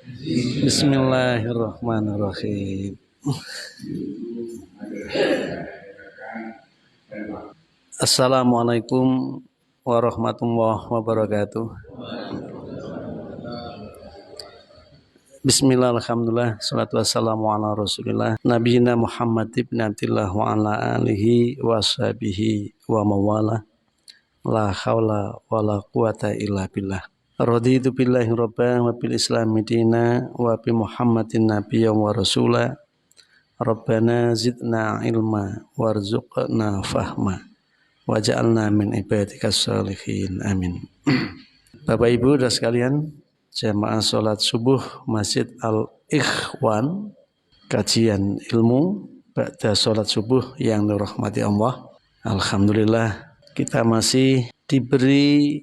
Bismillahirrahmanirrahim. Assalamualaikum warahmatullahi wabarakatuh. Bismillah, alhamdulillah, salatu wassalamu ala rasulillah nabiyina Muhammad ibn Abdillah wa ala alihi wa sahbihi wa mawala la hawla wa la quwata illa billah. Raditu billahi rabban wa bil islami dina wa bi Muhammadin nabiyyan wa rasula. Rabbana zidna ilma warzuqna fahma waj'alna min ibadikas sholihin, amin. Bapak Ibu dan sekalian, jamaah sholat subuh Masjid Al-Ikhwan, kajian ilmu ba'da sholat subuh yang dirahmati Allah. Alhamdulillah kita masih diberi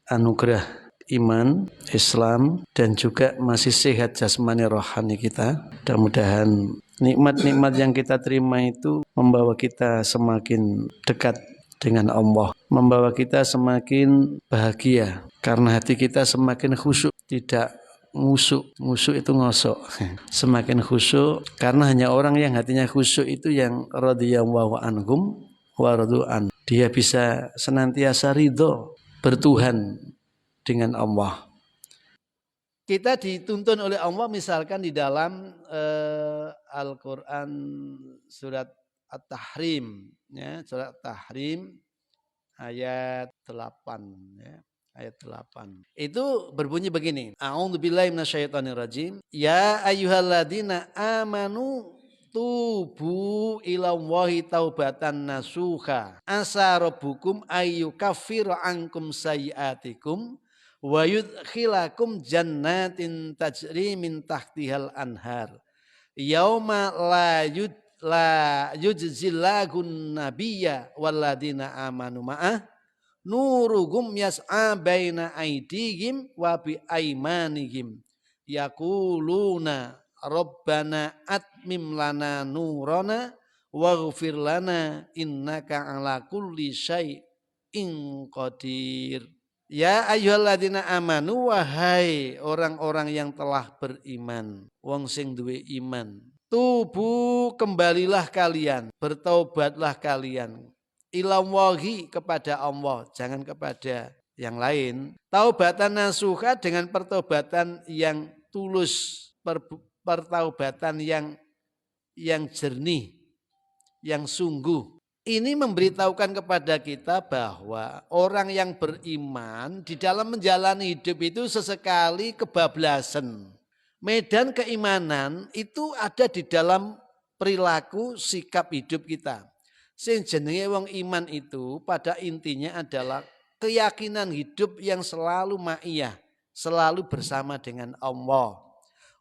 anugerah iman, Islam, dan juga masih sehat jasmani rohani kita. Mudah-mudahan nikmat-nikmat yang kita terima itu membawa kita semakin dekat dengan Allah, membawa kita semakin bahagia karena hati kita semakin khusyuk, tidak ngusuk itu ngosok, semakin khusyuk karena hanya orang yang hatinya khusyuk itu yang radhiyallahu anhum wa radu'an, dia bisa senantiasa ridho bertuhan dengan Allah. Kita dituntun oleh Allah misalkan di dalam Al-Quran surat At-Tahrim, ya, surat At-Tahrim ayat 8, ya, ayat 8. Itu berbunyi begini. A'udzubillahi minasyaitonirrajim. Ya ayyuhalladzina amanu tubu ilallahi taubatan nasuha. Asa rabbukum ayyukaffiru ankum sayyi'atikum wa yudkhilakum jannatin tajri min tahtihal anhar yauma la yujzillagun nabiyya walladina amanu ma'ah nuruhum yas'a baina aydihim wa bi aymanihim yaquluna rabbana atmim lana nurana waghfir lana innaka ala kulli syai'in qadir. Ya ayyuhalladzina amanu, wahai orang-orang yang telah beriman, wong sing duwe iman. Tubu, kembalilah kalian, bertaubatlah kalian. Ilallahi, kepada Allah, jangan kepada yang lain. Taubatan nasuha, dengan pertobatan yang tulus, pertaubatan yang jernih, yang sungguh. Ini memberitahukan kepada kita bahwa orang yang beriman di dalam menjalani hidup itu sesekali kebablasan. Medan keimanan itu ada di dalam perilaku sikap hidup kita. Sing jenenge wong iman itu pada intinya adalah keyakinan hidup yang selalu ma'iyah, selalu bersama dengan Allah.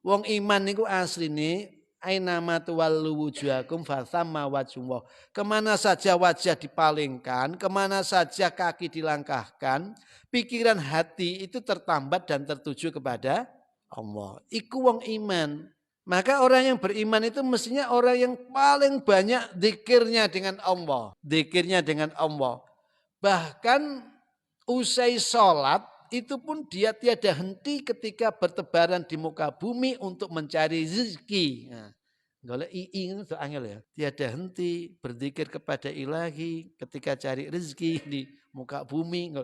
Wong iman niku asline ainama tuwallu wujuhakum fathamma wajhullah. Kemana saja wajah dipalingkan, kemana saja kaki dilangkahkan, pikiran hati itu tertambat dan tertuju kepada Allah. Iku wong iman. Maka orang yang beriman itu mestinya orang yang paling banyak zikirnya dengan Allah. Zikirnya dengan Allah. Bahkan usai sholat itu pun dia tiada henti ketika bertebaran di muka bumi untuk mencari rezeki. Nah, golek itu angel ya. Tiada henti berzikir kepada Ilahi ketika cari rezeki di muka bumi.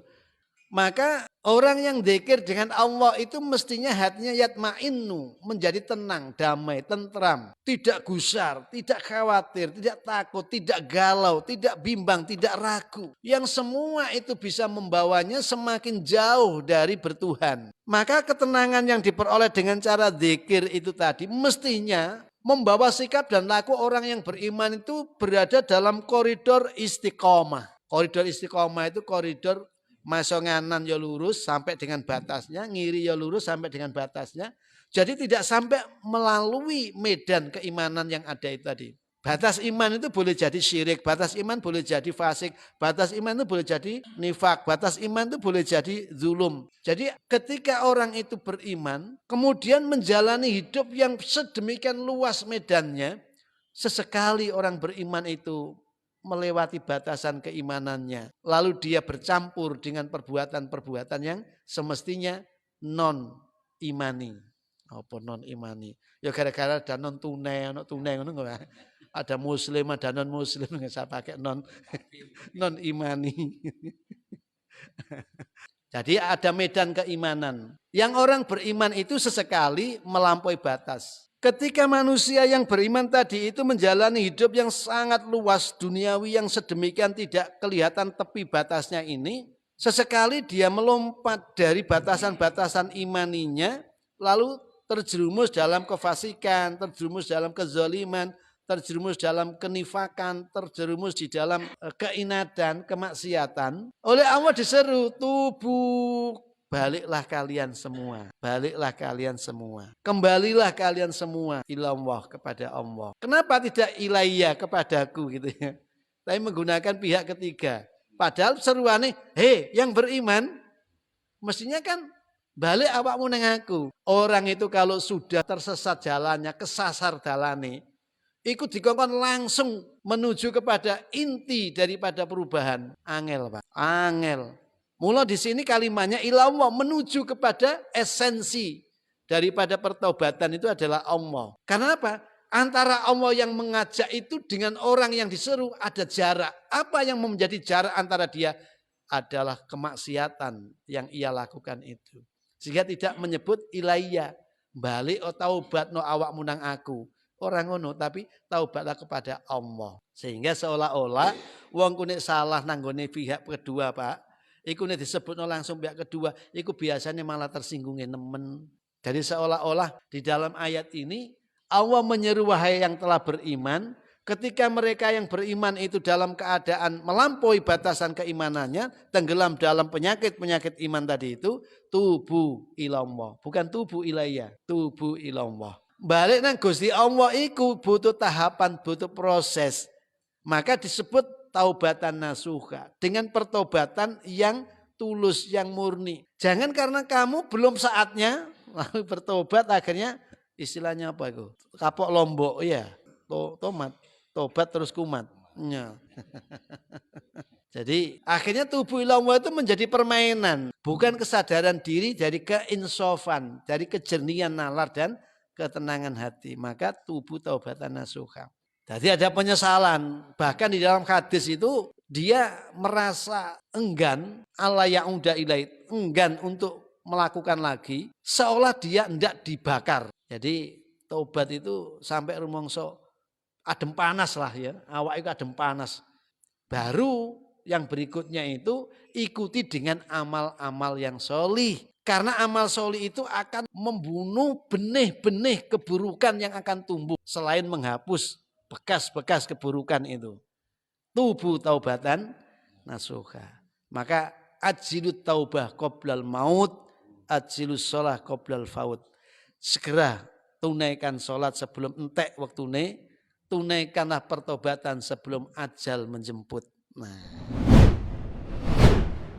Maka orang yang zikir dengan Allah itu mestinya hatinya yatma'innu, menjadi tenang, damai, tentram, tidak gusar, tidak khawatir, tidak takut, tidak galau, tidak bimbang, tidak ragu. Yang semua itu bisa membawanya semakin jauh dari bertuhan. Maka ketenangan yang diperoleh dengan cara zikir itu tadi mestinya membawa sikap dan laku orang yang beriman itu berada dalam koridor istiqomah. Koridor istiqomah itu koridor masonganan ya lurus sampai dengan batasnya, ngiri ya lurus sampai dengan batasnya. Jadi tidak sampai melalui medan keimanan yang ada itu tadi. Batas iman itu boleh jadi syirik, batas iman boleh jadi fasik, batas iman itu boleh jadi nifak, batas iman itu boleh jadi zulum. Jadi ketika orang itu beriman, kemudian menjalani hidup yang sedemikian luas medannya, sesekali orang beriman itu melewati batasan keimanannya. Lalu dia bercampur dengan perbuatan-perbuatan yang semestinya non-imani. Apa non imani? Ya gara-gara ada non tunai ngono enggak. Ada muslim, ada non muslim, nggak saya pakai non imani. Jadi ada medan keimanan. Yang orang beriman itu sesekali melampaui batas. Ketika manusia yang beriman tadi itu menjalani hidup yang sangat luas duniawi yang sedemikian tidak kelihatan tepi batasnya ini, sesekali dia melompat dari batasan-batasan imaninya, lalu terjerumus dalam kefasikan, terjerumus dalam kezaliman, terjerumus dalam kenifakan, terjerumus di dalam keinadan, kemaksiatan. Oleh Allah diseru, tubuh, baliklah kalian semua. Baliklah kalian semua. Kembalilah kalian semua ilallah kepada Allah. Kenapa tidak ilayya kepadaku gitu ya. Tapi menggunakan pihak ketiga. Padahal seruannya, hei yang beriman, mestinya kan balik awakmu nang aku. Orang itu kalau sudah tersesat jalannya, kesasar jalannya, ikut dikongkon langsung menuju kepada inti daripada perubahan. Angel Pak, angel. Mula di sini kalimatnya ilallah menuju kepada esensi daripada pertobatan itu adalah Allah. Karena apa? Antara Allah yang mengajak itu dengan orang yang diseru ada jarak. Apa yang menjadi jarak antara dia? Adalah kemaksiatan yang ia lakukan itu. Sehingga tidak menyebut ilayya. Balik o taubat no awak munang aku. Orang ngono tapi taubatlah kepada Allah. Sehingga seolah-olah wong kunik salah nanggone pihak kedua Pak. Iku nek disebut no langsung pihak kedua. Iku biasanya malah tersinggungin nemen. Jadi seolah-olah di dalam ayat ini Allah menyeru wahai yang telah beriman. Ketika mereka yang beriman itu dalam keadaan melampaui batasan keimanannya, tenggelam dalam penyakit-penyakit iman tadi itu, tubu ilallah. Bukan tubu ilayya, tubu ilallah. Balik nang Gusti Allah iku butuh tahapan, butuh proses. Maka disebut taubatan nasuha. Dengan pertobatan yang tulus, yang murni. Jangan karena kamu belum saatnya, lalu bertobat akhirnya istilahnya apa itu? Kapok lombok ya, tomat. Tobat terus kumat. Ya. Jadi akhirnya tubuh ilallah itu menjadi permainan. Bukan kesadaran diri dari keinsofan. Dari kejernihan nalar dan ketenangan hati. Maka tubuh taubatan nasuha. Jadi ada penyesalan. Bahkan di dalam hadis itu dia merasa enggan. Allah yang udah ilaih. Enggan untuk melakukan lagi. Seolah dia hendak dibakar. Jadi taubat itu sampai rumongso adem panas lah ya, awak itu adem panas. Baru yang berikutnya itu ikuti dengan amal-amal yang solih. Karena amal solih itu akan membunuh benih-benih keburukan yang akan tumbuh. Selain menghapus bekas-bekas keburukan itu. Tubuh taubatan nasuha. Maka ajilut taubah qoblal maut, ajilus sholah qoblal faut. Segera tunaikan sholat sebelum entek waktune. Tunaikanlah pertobatan sebelum ajal menjemput. Nah.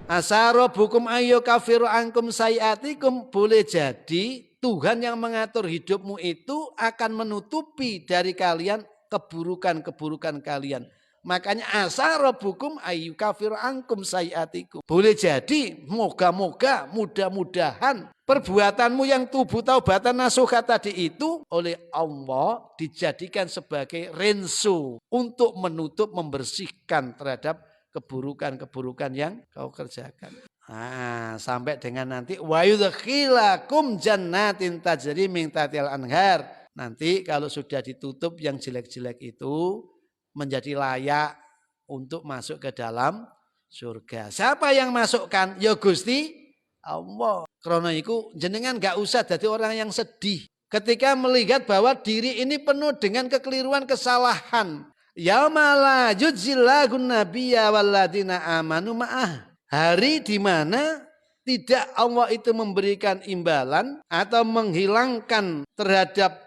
Asarobukum ayo kafiru angkum sayiatikum. Boleh jadi Tuhan yang mengatur hidupmu itu akan menutupi dari kalian keburukan-keburukan kalian. Makanya asarobukum ayo kafiru angkum sayiatikum. Boleh jadi moga-moga mudah-mudahan perbuatanmu yang tubuh taubatan nasuha tadi itu oleh Allah dijadikan sebagai renso untuk menutup membersihkan terhadap keburukan-keburukan yang kau kerjakan. Nah, sampai dengan nanti wa yudkhilakum jannatin tajri min tahtiha al-anhar. Nanti kalau sudah ditutup yang jelek-jelek itu menjadi layak untuk masuk ke dalam surga. Siapa yang masukkan? Ya Gusti Allah. Karena itu jenengan gak usah jadi orang yang sedih. Ketika melihat bahwa diri ini penuh dengan kekeliruan, kesalahan. Yaumala yujzillagun nabiyya walladina amanu ma'ah. Hari di mana tidak Allah itu memberikan imbalan atau menghilangkan terhadap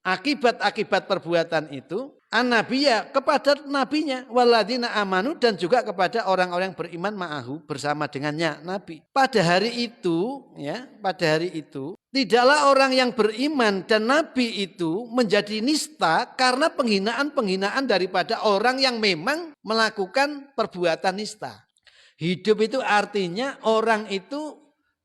akibat-akibat perbuatan itu an-nabiyya kepada nabinya waladina amanu dan juga kepada orang-orang beriman ma'ahu bersama dengannya nabi. Pada hari itu tidaklah orang yang beriman dan nabi itu menjadi nista karena penghinaan-penghinaan daripada orang yang memang melakukan perbuatan nista. Hidup itu artinya orang itu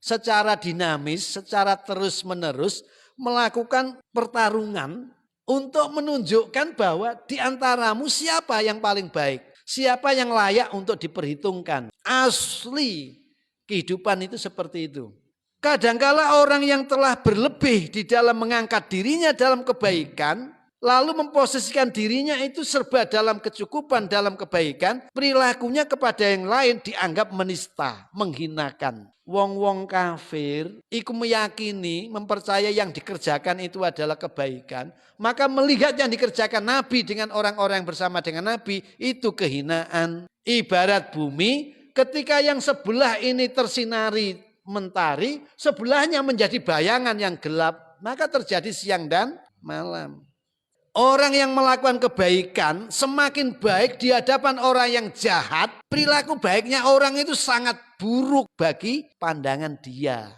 secara dinamis, secara terus-menerus melakukan pertarungan untuk menunjukkan bahwa di antaramu siapa yang paling baik, siapa yang layak untuk diperhitungkan. Asli kehidupan itu seperti itu. Kadangkala orang yang telah berlebih di dalam mengangkat dirinya dalam kebaikan, lalu memposisikan dirinya itu serba dalam kecukupan, dalam kebaikan, perilakunya kepada yang lain dianggap menista, menghinakan. Wong-wong kafir, iku meyakini, mempercaya yang dikerjakan itu adalah kebaikan. Maka melihat yang dikerjakan Nabi dengan orang-orang yang bersama dengan Nabi, itu kehinaan. Ibarat bumi, ketika yang sebelah ini tersinari mentari, sebelahnya menjadi bayangan yang gelap. Maka terjadi siang dan malam. Orang yang melakukan kebaikan semakin baik di hadapan orang yang jahat. Perilaku baiknya orang itu sangat buruk bagi pandangan dia.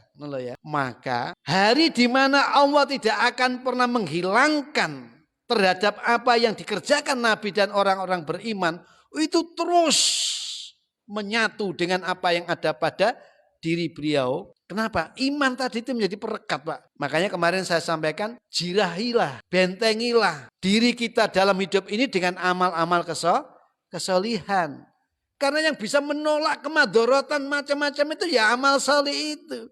Maka hari di mana Allah tidak akan pernah menghilangkan terhadap apa yang dikerjakan Nabi dan orang-orang beriman. Itu terus menyatu dengan apa yang ada pada diri beliau. Kenapa? Iman tadi itu menjadi perekat, Pak. Makanya kemarin saya sampaikan, jirahilah, bentengilah diri kita dalam hidup ini dengan amal-amal kesolihan. Karena yang bisa menolak kemadorotan macam-macam itu ya amal solih itu.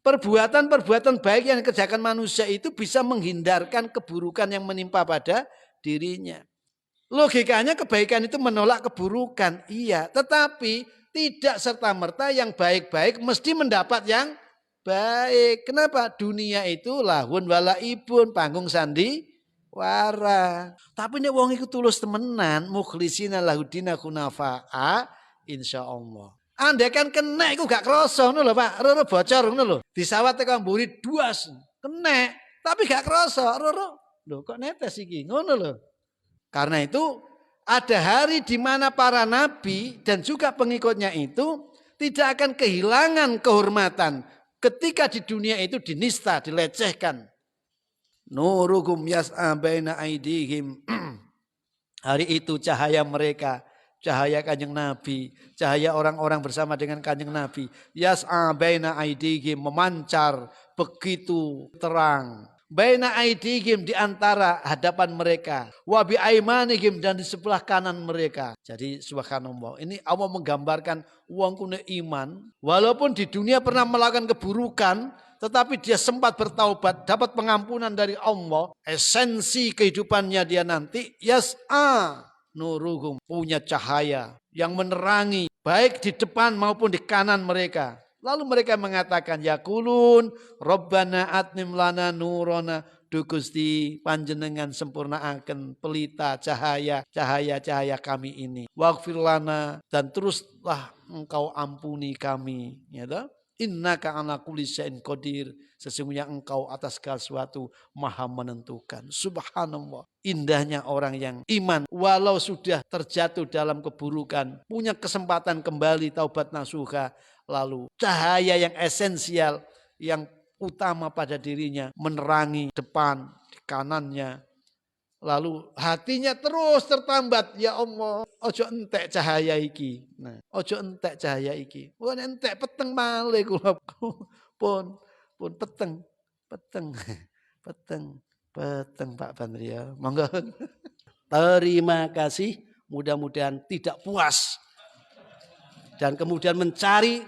Perbuatan-perbuatan baik yang dikerjakan manusia itu bisa menghindarkan keburukan yang menimpa pada dirinya. Logikanya kebaikan itu menolak keburukan. Iya, tetapi tidak serta-merta yang baik-baik mesti mendapat yang baik. Kenapa? Dunia itu lahun walaibun, panggung sandiwara. Tapi nek wong iku tulus temenan, mukhlisina lahudina kunafa'a, insyaallah. Andai kan kena iku gak kroso ngono lho, Pak. Roro bocor ngono lho. Disawat teko mburi duas. Kena, tapi gak kroso. Roro, lho kok netes iki? Ngono lho. Karena itu ada hari di mana para nabi dan juga pengikutnya itu tidak akan kehilangan kehormatan ketika di dunia itu dinista, dilecehkan. Nuruhum yas'a baina aidihim. Hari itu cahaya mereka, cahaya Kanjeng Nabi, cahaya orang-orang bersama dengan Kanjeng Nabi, yas'a baina aidihim, memancar begitu terang. Baina aidihim, di antara hadapan mereka, wa bi aimanihim, dan di sebelah kanan mereka. Jadi subhanallah, ini Allah menggambarkan wong kune iman walaupun di dunia pernah melakukan keburukan, tetapi dia sempat bertaubat, dapat pengampunan dari Allah. Esensi kehidupannya dia nanti yas'a nuruhum, punya cahaya yang menerangi baik di depan maupun di kanan mereka. Lalu mereka mengatakan, yaqulun Rabbana atmim lana nurona, du Gusti panjenengan sempurnaaken pelita cahaya kami ini. Waghfir lana, dan teruslah engkau ampuni kami. Ya toh? Innaka ala kulli syai'in qadir, sesungguhnya engkau atas segala sesuatu maha menentukan. Subhanallah, indahnya orang yang iman walau sudah terjatuh dalam keburukan, punya kesempatan kembali taubat nasuha. Lalu cahaya yang esensial, yang utama pada dirinya menerangi depan, di kanannya. Lalu hatinya terus tertambat, ya Allah, ojo entek cahaya iki. Nah, ojo entek cahaya iki. Wong entek peteng malih kula. Pun peteng Pak Bandria. Monggo. Terima kasih, mudah-mudahan tidak puas. Dan kemudian mencari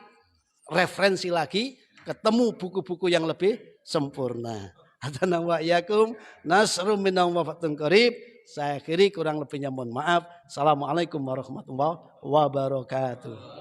referensi lagi, ketemu buku-buku yang lebih sempurna. Hadana wa yakum nasrum minallah wa fatun qarib. Saya akhiri, kurang lebihnya mohon maaf. Assalamualaikum warahmatullahi wabarakatuh.